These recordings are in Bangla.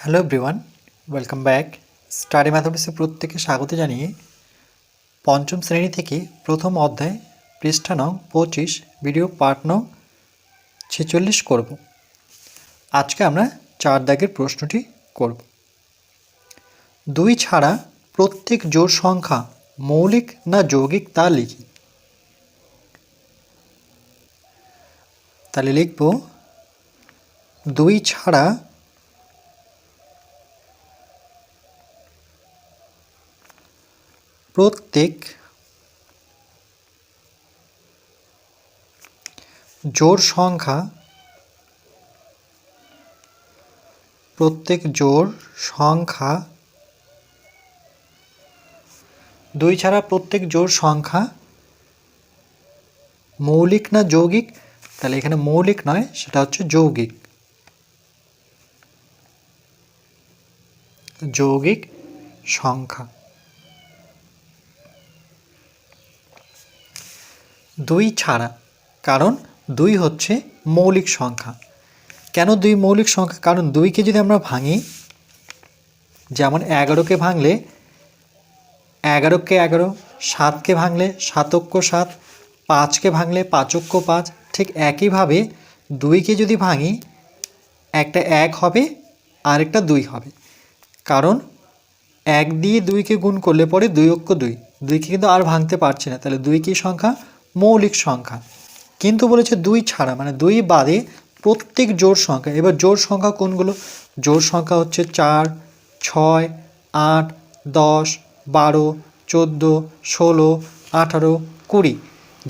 Hello everyone, welcome back. Study ম্যাথমেটিক্সে প্রত্যেককে স্বাগত জানিয়ে পঞ্চম শ্রেণী থেকে প্রথম অধ্যায় পৃষ্ঠা নং 25 ভিডিও পার্ট নং 46 করব। আজকে আমরা 4 দাগের প্রশ্নটি করব। 2 ছাড়া প্রত্যেক জোড় সংখ্যা মৌলিক না যৌগিক তা লিখি। তাহলে লিখব 2 ছাড়া প্রত্যেক জোড় সংখ্যা 2 ছাড়া প্রত্যেক জোড় সংখ্যা মৌলিক না যৌগিক। তাহলে এখানে মৌলিক নয়, সেটা হচ্ছে যৌগিক। যৌগিক সংখ্যা 2 ছাড়া, কারণ 2 হচ্ছে মৌলিক সংখ্যা। কেন 2 মৌলিক সংখ্যা? কারণ 2কে যদি আমরা ভাঙি, যেমন 11কে ভাঙলে 11কে 11, 7কে ভাঙলে 7 7, 5কে ভাঙলে 5 5, ঠিক একইভাবে 2কে যদি ভাঙি একটা 1 হবে আর একটা 2 হবে। কারণ 1 দিয়ে 2কে গুণ করলে পরে 2 2, 2কে কিন্তু আর ভাঙতে পারছি না। তাহলে 2 কি সংখ্যা? মৌলিক সংখ্যা। কিন্তু বলেছে 2 ছাড়া, মানে 2 বাদে প্রত্যেক জোড় সংখ্যা। এবার জোড় সংখ্যা কোনগুলো? জোড় সংখ্যা হচ্ছে 4, 6, 8, 10, 12, 14, 16, 18, 20।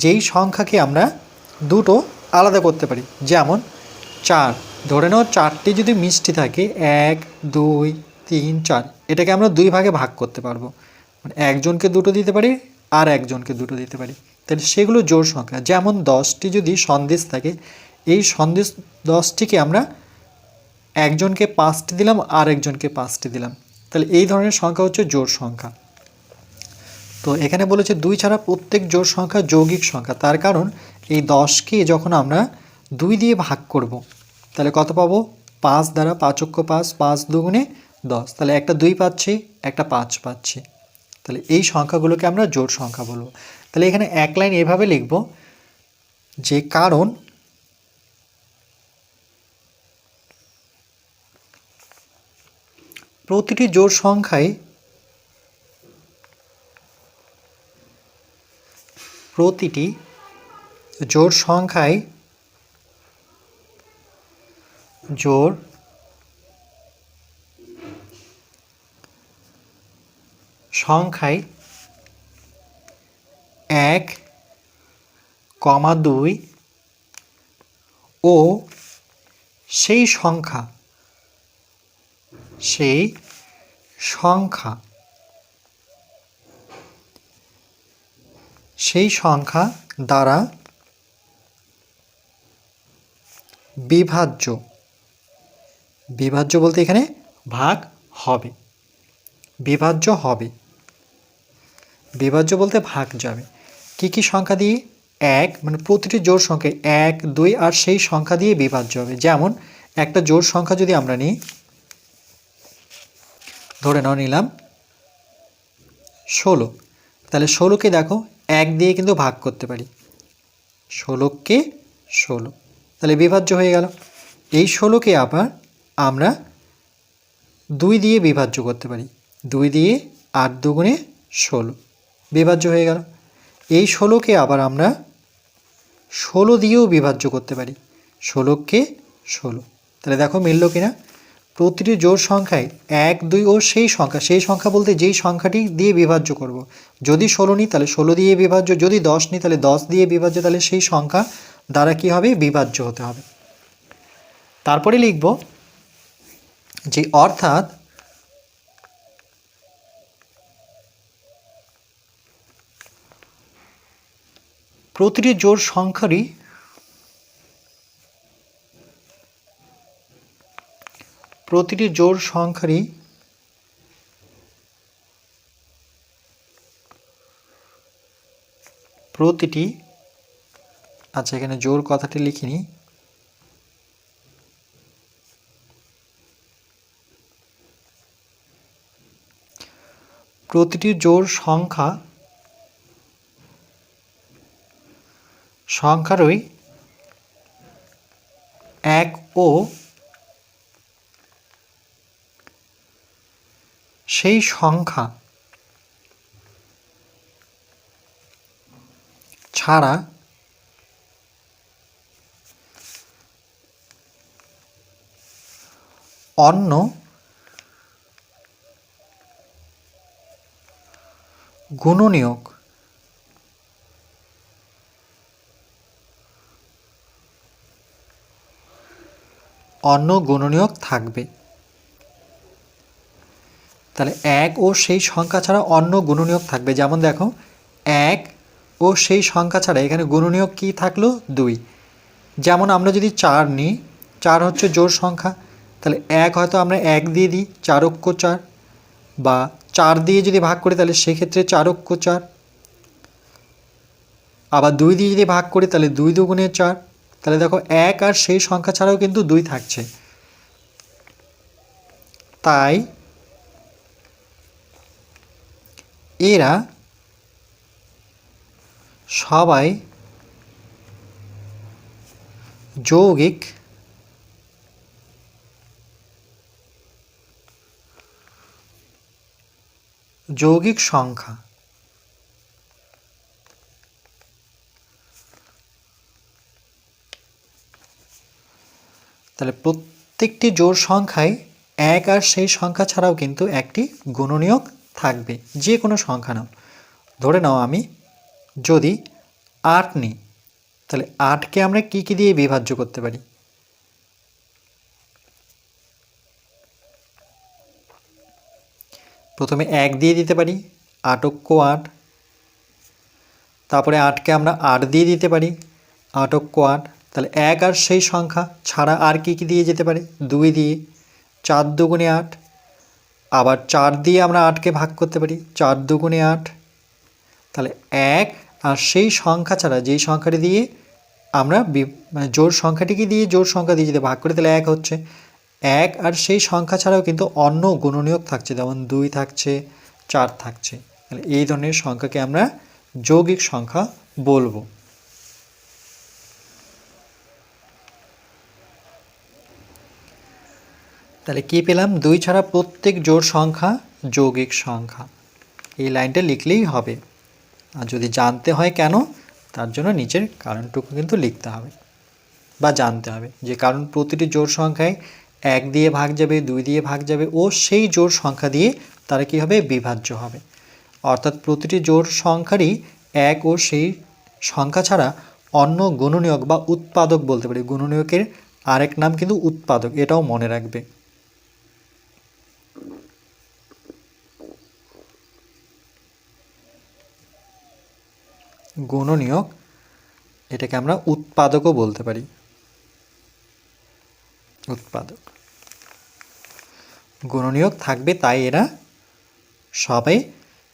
যেই সংখ্যাকে আমরা দুটো আলাদা করতে পারি, যেমন 4 ধরে নাও, 4টি যদি মিষ্টি থাকে 1 2 3 4, এটাকে আমরা 2 ভাগে ভাগ করতে পারবো। মানে একজনকে দুটো দিতে পারি আর একজনকে দুটো দিতে পারি। তাহলে সেগুলো জোড় সংখ্যা। যেমন 10টি যদি সন্দেশ থাকে, এই সন্দেশ 10টিকে আমরা একজনকে 5টি দিলাম আর একজনকে 5টি দিলাম। তাহলে এই ধরনের সংখ্যা হচ্ছে জোড় সংখ্যা। তো এখানে বলেছে 2 ছাড়া প্রত্যেক জোড় সংখ্যা যৌগিক সংখ্যা। তার কারণ এই 10কে যখন আমরা 2 দিয়ে ভাগ করব, তাহলে কত পাবো? 5 দ্বারা 5 5, 5 2 10। তাহলে একটা 2 পাচ্ছি, একটা 5 পাচ্ছি। তাহলে এই সংখ্যাগুলোকে আমরা জোড় সংখ্যা বলবো। তাহলে এখানে এক লাইন এভাবে লিখব যে কারণ প্রতিটি জোড় সংখ্যায় জোড় সংখ্যায় 1, 2 ও সেই সংখ্যা দ্বারা বিভাজ্য বলতে এখানে ভাগ হবে, বিভাজ্য বলতে ভাগ যাবে। কি সংখ্যা দিয়ে? 1, মানে প্রতিটি জোড় সংখ্যা 1 2 আর সেই সংখ্যা দিয়ে বিভাজ্য হবে। যেমন একটা জোড় সংখ্যা যদি আমরা নিই, ধরে নাও নিলাম 16, তাহলে 16কে দেখো 1 দিয়ে কিন্তু ভাগ করতে পারি, 16কে 16, তাহলে বিভাজ্য হয়ে গেল। এই 16কে আবার আমরা 2 দিয়ে বিভাজ্য করতে পারি, 2 দিয়ে 8 2 16, বিভাজ্য হয়ে গেল। এই 16কে আবার আমরা 16 দিয়েও বিভাজ্য করতে পারি, 16কে 16। তাহলে দেখো মিলল কিনা? প্রতিটি জোড় সংখ্যায় 1 2 ও সেই সংখ্যা বলতে যেই সংখ্যাটি দিয়ে বিভাজ্য করব। যদি 16 নিই তাহলে 16 দিয়ে বিভাজ্য, যদি 10 নিই তাহলে 10 দিয়ে বিভাজ্য। তাহলে সেই সংখ্যা দ্বারা কি হবে? বিভাজ্য হতে হবে। তারপরে লিখব যে অর্থাৎ প্রতিটি জোড় সংখ্যারই আচ্ছা, এখানে জোড় কথাটি লিখিনি। প্রতিটি জোড় সংখ্যারই এক ও সেই সংখ্যা ছাড়া অন্য গুণনীয়ক থাকবে। তাহলে এক ও সেই সংখ্যা ছাড়া অন্য গুণনীয়ক থাকবে। যেমন দেখো, এক ও সেই সংখ্যা ছাড়া এখানে গুণনীয়ক কি থাকলো? 2। যেমন আমরা যদি 4 নিই, 4 হচ্ছে জোড় সংখ্যা, তাহলে এক হয়তো আমরা 1 দিয়ে দিই, 4 অক্ষ 4, বা 4 দিয়ে যদি ভাগ করি তাহলে সেক্ষেত্রে 4 অক্ষ 4, আবার 2 দিয়ে যদি ভাগ করি তাহলে 2 দুগুণে 4। তাহলে দেখো, এক আর সেই সংখ্যা ছাড়াও কিন্তু 2 থাকছে। তাই এরা সবাই যৌগিক সংখ্যা। তাহলে প্রত্যেকটি জোড় সংখ্যায় এক আর সেই সংখ্যা ছাড়াও কিন্তু একটি গুণনীয়ক থাকবে, যে কোনো সংখ্যা নাও। ধরে নাও আমি যদি 8 নিই, তাহলে 8কে আমরা কি কি দিয়ে বিভাজ্য করতে পারি? প্রথমে 1 দিয়ে দিতে পারি, 8 অক্ষ 8। তারপরে 8কে আমরা 8 দিয়ে দিতে পারি, 8 অক্ষ 8। তাহলে এক আর সেই সংখ্যা ছাড়া আর কি কি দিয়ে যেতে পারে? 2 দিয়ে, 4 দুগুণে 8। আবার 4 দিয়ে আমরা 8কে ভাগ করতে পারি, 4 দুগুণে 8। তাহলে এক আর সেই সংখ্যা ছাড়া যেই সংখ্যাটি দিয়ে আমরা জোড় সংখ্যাটিকে দিয়ে জোড় সংখ্যা দিয়ে যদি ভাগ করি তাহলে 1 হচ্ছে। এক আর সেই সংখ্যা ছাড়াও কিন্তু অন্য গুণনীয়ক থাকছে, যেমন 2 থাকছে, 4 থাকছে। তাহলে এই ধরনের সংখ্যাকে আমরা যৌগিক সংখ্যা বলবো। তাহলে কি পেলাম? 2 ছাড়া প্রত্যেক জোড় সংখ্যা যৌগিক সংখ্যা। এই লাইনটা লিখলেই হবে। আর যদি জানতে হয় কেন, তার জন্য নিচের কারণটুকু কিন্তু লিখতে হবে বা জানতে হবে, যে কারণ প্রতিটি জোড় সংখ্যায় 1 দিয়ে ভাগ যাবে, 2 দিয়ে ভাগ যাবে ও সেই জোড় সংখ্যা দিয়ে তারা কী হবে? বিভাজ্য হবে। অর্থাৎ প্রতিটি জোড় সংখ্যারই এক ও সেই সংখ্যা ছাড়া অন্য গুণনীয়ক বা উৎপাদক বলতে পারি। গুণনীয়কের আরেক নাম কিন্তু উৎপাদক, এটাও মনে রাখবে। গুণনীয়ক, এটাকে আমরা উৎপাদকও বলতে পারি। উৎপাদক গুণনীয়ক থাকবে, তাই এরা সবাই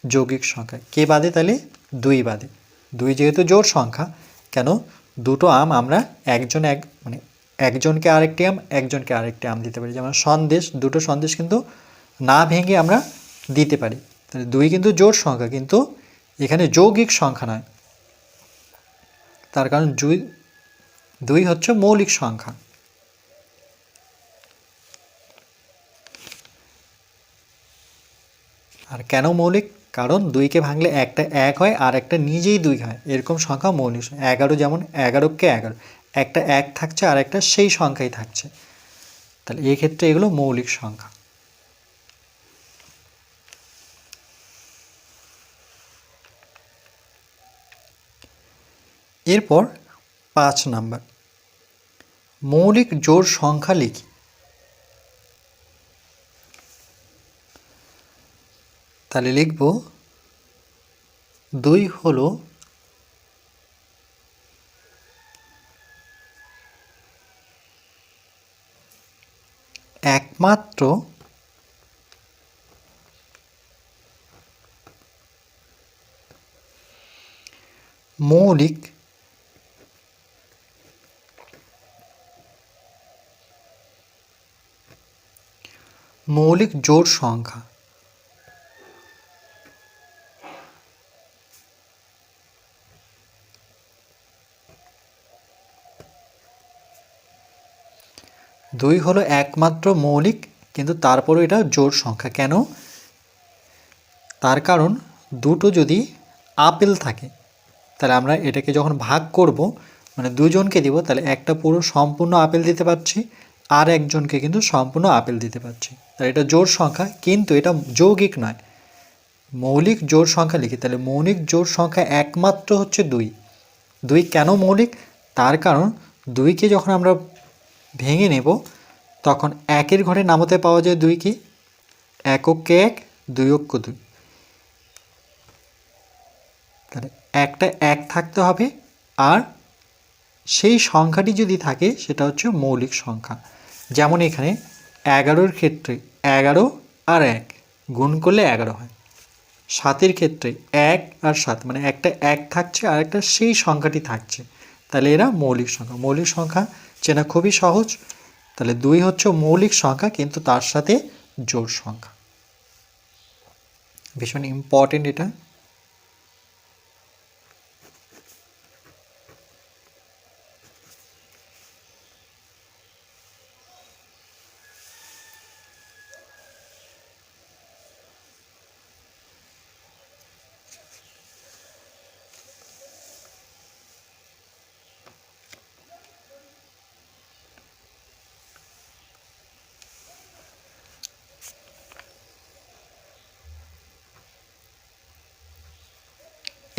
যৌগিক সংখ্যা। কে বাদে? তাহলে 2 বাদে। 2 যেহেতু জোড় সংখ্যা, কেন? দুটো আম আমরা একজনকে আরেকটি আম, একজনকে আরেকটি আম দিতে পারি। যেমন সন্দেশ, দুটো সন্দেশ কিন্তু না ভেঙে আমরা দিতে পারি। তাহলে 2 কিন্তু জোড় সংখ্যা, কিন্তু এখানে যৌগিক সংখ্যা নয়, তার কারণ 2 হচ্ছে মৌলিক সংখ্যা। আর কেন মৌলিক? কারণ 2কে ভাঙলে একটা 1 হয় আর একটা নিজেই 2 হয়, এরকম সংখ্যা মৌলিক। 11 যেমন 11কে 11, একটা 1 থাকছে আর একটা সেই সংখ্যাই থাকছে। তাহলে এই ক্ষেত্রে এগুলো মৌলিক সংখ্যা। এরপর 5 নাম্বার, মৌলিক জোড় সংখ্যা লিখি। তাহলে লিখব 2 হলো একমাত্র মৌলিক জোড় সংখ্যা। 2 হলো একমাত্র মৌলিক, কিন্তু তারপরও এটা জোড় সংখ্যা। কেন? তার কারণ দুটো যদি আপেল থাকে তাহলে আমরা এটাকে যখন ভাগ করব, মানে দুজনকে দিব, তাহলে একটা পুরো সম্পূর্ণ আপেল দিতে পারছি, আর একজনকে কিন্তু সম্পূর্ণ আপেল দিতে পারছি। তাহলে এটা জোড় সংখ্যা, কিন্তু এটা যৌগিক নয়। মৌলিক জোড় সংখ্যা লিখি, তাহলে মৌলিক জোড় সংখ্যা একমাত্র হচ্ছে 2। 2 কেন মৌলিক? তার কারণ 2কে যখন আমরা ভেঙে নেব তখন একের ঘরে নামতে পাওয়া যায় 2কে, এককে 1, 2 2। তাহলে একটা 1 থাকতে হবে, আর সেই সংখ্যাটি যদি থাকে সেটা হচ্ছে মৌলিক সংখ্যা। যেমন এখানে 11-র ক্ষেত্রে 11 আর 1 গুণ করলে 11 হয়। 7-এর ক্ষেত্রে 1 আর 7, মানে একটা 1 থাকছে আর একটা সেই সংখ্যাটি থাকছে, তাহলে এরা মৌলিক সংখ্যা। মৌলিক সংখ্যা চেনা খুবই সহজ। তাহলে 2 হচ্ছে মৌলিক সংখ্যা, কিন্তু তার সাথে জোড় সংখ্যা। ভীষণ ইম্পর্টেন্ট এটা।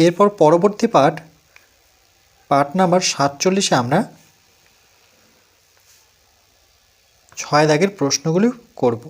এরপর পরবর্তী পার্ট নাম্বার 47-এ আমরা 6 দাগের প্রশ্নগুলি করব।